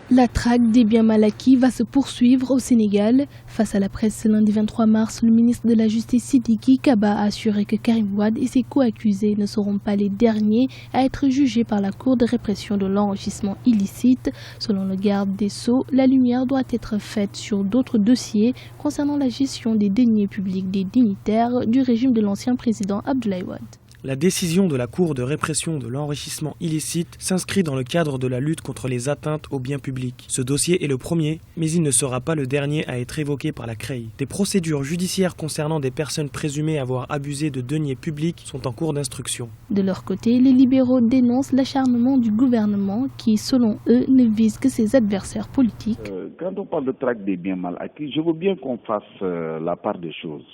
La traque des biens mal acquis va se poursuivre au Sénégal. Face à la presse ce lundi 23 mars, le ministre de la Justice Sidiki Kaba a assuré que Karim Wade et ses co-accusés ne seront pas les derniers à être jugés par la Cour de répression de l'enrichissement illicite. Selon le garde des Sceaux, la lumière doit être faite sur d'autres dossiers concernant la gestion des deniers publics des dignitaires du régime de l'ancien président Abdoulaye Wade. La décision de la Cour de répression de l'enrichissement illicite s'inscrit dans le cadre de la lutte contre les atteintes aux biens publics. Ce dossier est le premier, mais il ne sera pas le dernier à être évoqué par la CREI. Des procédures judiciaires concernant des personnes présumées avoir abusé de deniers publics sont en cours d'instruction. De leur côté, les libéraux dénoncent l'acharnement du gouvernement qui, selon eux, ne vise que ses adversaires politiques. Quand on parle de traque des biens mal acquis, je veux bien qu'on fasse la part des choses.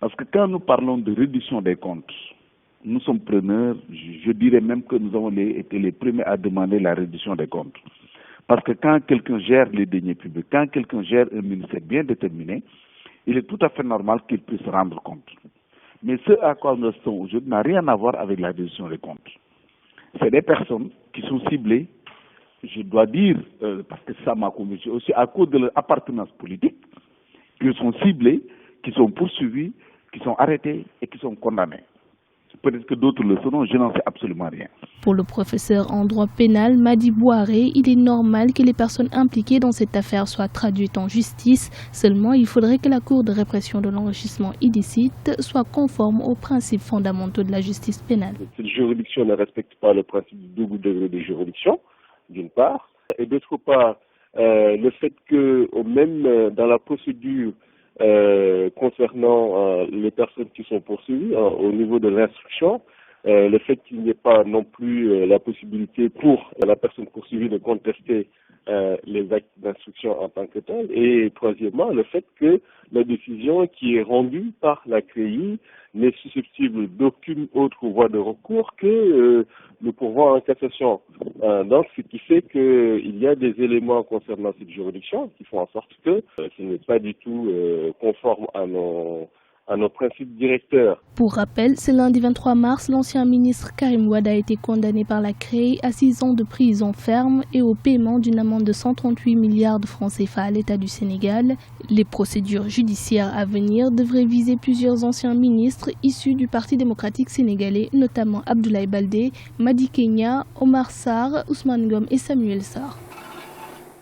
Parce que quand nous parlons de réduction des comptes, nous sommes preneurs, je dirais même que nous avons été les premiers à demander la réduction des comptes. Parce que quand quelqu'un gère les deniers publics, quand quelqu'un gère un ministère bien déterminé, il est tout à fait normal qu'il puisse rendre compte. Mais ce à quoi nous sommes aujourd'hui n'a rien à voir avec la réduction des comptes. C'est des personnes qui sont ciblées, je dois dire, parce que ça m'a convaincu aussi, à cause de leur appartenance politique, qui sont ciblés, qui sont poursuivis, qui sont arrêtés et qui sont condamnés. Peut-être que d'autres le seront, je n'en sais absolument rien. Pour le professeur en droit pénal Madi Bouaré, il est normal que les personnes impliquées dans cette affaire soient traduites en justice. Seulement, il faudrait que la Cour de répression de l'enrichissement illicite soit conforme aux principes fondamentaux de la justice pénale. Cette juridiction ne respecte pas le principe du double degré de juridiction, d'une part. Et d'autre part, le fait que même dans la procédure concernant les personnes qui sont poursuivies au niveau de l'instruction, le fait qu'il n'y ait pas non plus la possibilité pour la personne poursuivie de contester les actes d'instruction en tant que tel. Et troisièmement, le fait que la décision qui est rendue par la CREI n'est susceptible d'aucune autre voie de recours que le pourvoi en cassation. Donc, ce qui fait qu'il y a des éléments concernant cette juridiction qui font en sorte que ce n'est pas du tout conforme à nos principes directeurs. Pour rappel, ce lundi 23 mars, l'ancien ministre Karim Wade a été condamné par la CREI à 6 ans de prison ferme et au paiement d'une amende de 138 milliards de francs CFA à l'État du Sénégal. Les procédures judiciaires à venir devraient viser plusieurs anciens ministres issus du Parti démocratique sénégalais, notamment Abdoulaye Baldé, Madi Kenya, Omar Sarr, Ousmane Ngom et Samuel Sarr.